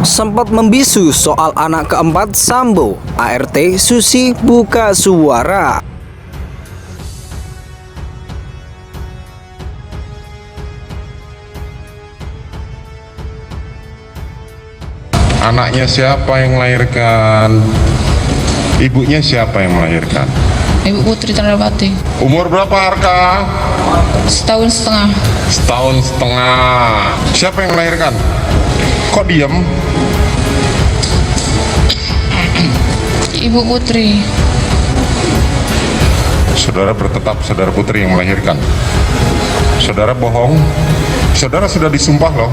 Sempat membisu soal anak keempat Sambo, ART Susi buka suara. Anaknya siapa yang melahirkan? Ibunya siapa yang melahirkan? Ibu Putri Chandrawati. Umur berapa Arka? Setahun setengah. Setahun setengah. Siapa yang melahirkan? Kok diem? Ibu Putri. Saudara bertetap saudara Putri yang melahirkan. Saudara bohong. Saudara sudah disumpah loh.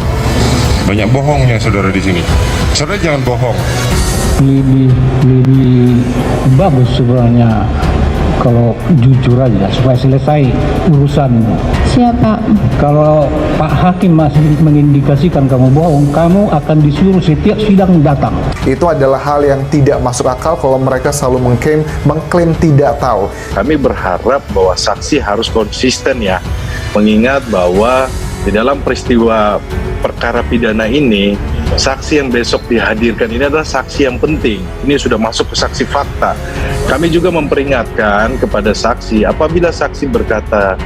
Banyak bohongnya saudara di sini. Saudara jangan bohong. Lebih bagus sebenarnya kalau jujur aja supaya selesai urusan. Siapa? Kalau Pak Hakim masih mengindikasikan kamu bohong, kamu akan disuruh setiap sidang datang. Itu adalah hal yang tidak masuk akal kalau mereka selalu mengklaim tidak tahu. Kami berharap bahwa saksi harus konsisten ya, mengingat bahwa di dalam peristiwa perkara pidana ini, saksi yang besok dihadirkan ini adalah saksi yang penting. Ini sudah masuk ke saksi fakta. Kami juga memperingatkan kepada saksi, apabila saksi berkata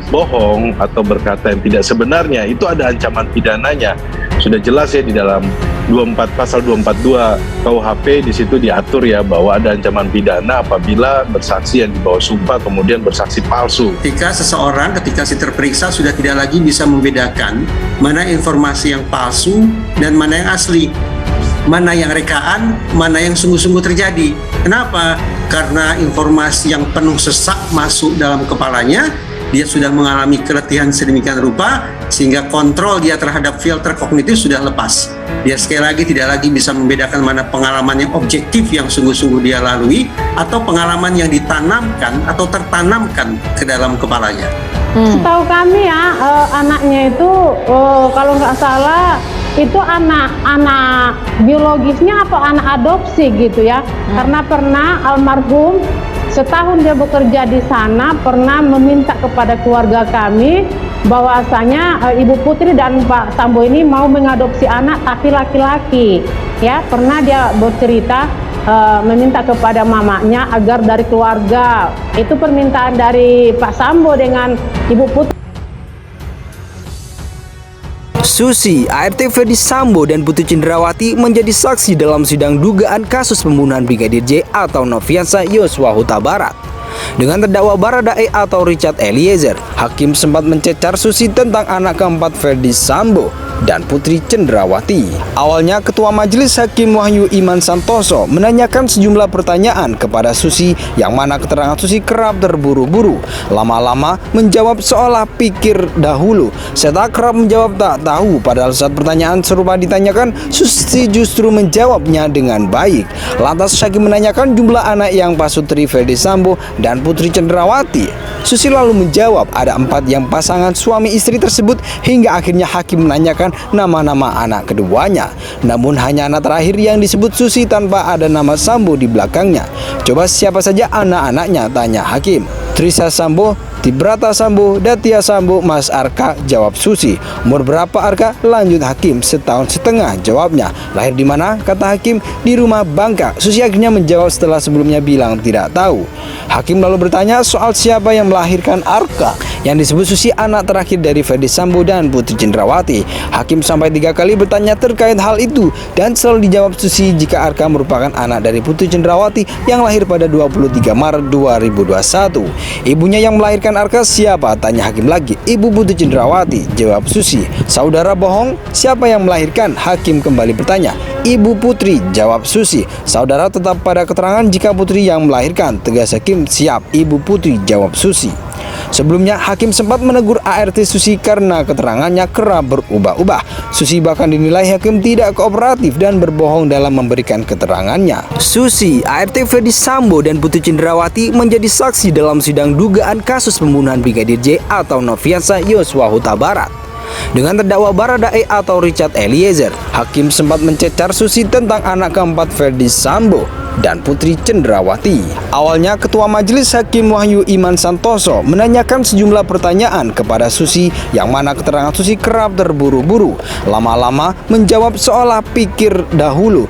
bohong atau berkata yang tidak sebenarnya, itu ada ancaman pidananya. Sudah jelas ya di dalam pasal 242 KUHP, di situ diatur ya bahwa ada ancaman pidana apabila bersaksi yang di bawah sumpah kemudian bersaksi palsu. Ketika seseorang, ketika si terperiksa sudah tidak lagi bisa membedakan mana informasi yang palsu dan mana yang asli, mana yang rekaan, mana yang sungguh-sungguh terjadi. Kenapa? Karena informasi yang penuh sesak masuk dalam kepalanya, dia sudah mengalami keletihan sedemikian rupa sehingga kontrol dia terhadap filter kognitif sudah lepas. Dia sekali lagi tidak lagi bisa membedakan mana pengalaman yang objektif yang sungguh-sungguh dia lalui atau pengalaman yang ditanamkan atau tertanamkan ke dalam kepalanya. Setahu kami ya, anaknya itu kalau nggak salah itu anak biologisnya atau anak adopsi gitu ya. Karena pernah almarhum setahun dia bekerja di sana pernah meminta kepada keluarga kami bahwasanya Ibu Putri dan Pak Sambo ini mau mengadopsi anak tapi laki-laki. Ya, pernah dia bercerita meminta kepada mamanya agar dari keluarga. Itu permintaan dari Pak Sambo dengan Ibu Putri. Susi, ART Ferdi Sambo dan Putri Chandrawati menjadi saksi dalam sidang dugaan kasus pembunuhan Brigadir J atau Nofriansah Yosua Huta Barat. Dengan terdakwa Baradae atau Richard Eliezer, Hakim sempat mencecar Susi tentang anak keempat Ferdi Sambo dan Putri Chandrawati. Awalnya Ketua Majelis Hakim Wahyu Iman Santoso menanyakan sejumlah pertanyaan kepada Susi yang mana keterangan Susi kerap terburu-buru. Lama-lama menjawab seolah pikir dahulu. Saya tak kerap menjawab tak tahu, padahal saat pertanyaan serupa ditanyakan, Susi justru menjawabnya dengan baik. Lantas Hakim menanyakan jumlah anak yang pasutri Ferdi Sambo dan Putri Chandrawati. Susi lalu menjawab ada 4 yang pasangan suami istri tersebut hingga akhirnya Hakim menanyakan nama-nama anak keduanya. Namun hanya anak terakhir yang disebut Susi tanpa ada nama Sambo di belakangnya. Coba siapa saja anak-anaknya, tanya Hakim. Trisa Sambo, Tibrata Sambo, Datia Sambo, Mas Arka, jawab Susi. Umur berapa Arka? Lanjut Hakim. Setahun setengah, jawabnya. Lahir di mana? Kata Hakim, di rumah Bangka. Susi akhirnya menjawab setelah sebelumnya bilang tidak tahu. Hakim lalu bertanya soal siapa yang melahirkan Arka. Yang disebut Susi anak terakhir dari Ferdi Sambo dan Putri Chandrawati. Hakim sampai 3 kali bertanya terkait hal itu dan selalu dijawab Susi jika Arka merupakan anak dari Putri Chandrawati yang lahir pada 23 Maret 2021. Ibunya yang melahirkan Arka siapa? Tanya Hakim lagi. Ibu Putri Chandrawati, jawab Susi. Saudara bohong? Siapa yang melahirkan? Hakim kembali bertanya. Ibu Putri, jawab Susi. Saudara tetap pada keterangan jika Putri yang melahirkan, tegas Hakim. Siap, Ibu Putri, jawab Susi. Sebelumnya Hakim sempat menegur ART Susi karena keterangannya kerap berubah-ubah. Susi bahkan dinilai Hakim tidak kooperatif dan berbohong dalam memberikan keterangannya. Susi, ART Ferdi Sambo dan Putri Chandrawati menjadi saksi dalam sidang dugaan kasus pembunuhan Brigadir J atau Nofriansah Yosua Huta Barat. Dengan terdakwa Baradae atau Richard Eliezer, Hakim sempat mencecar Susi tentang anak keempat Ferdi Sambo dan Putri Cenderawati. Awalnya Ketua Majelis Hakim Wahyu Iman Santoso menanyakan sejumlah pertanyaan kepada Susi yang mana keterangan Susi kerap terburu-buru. Lama-lama menjawab seolah pikir dahulu.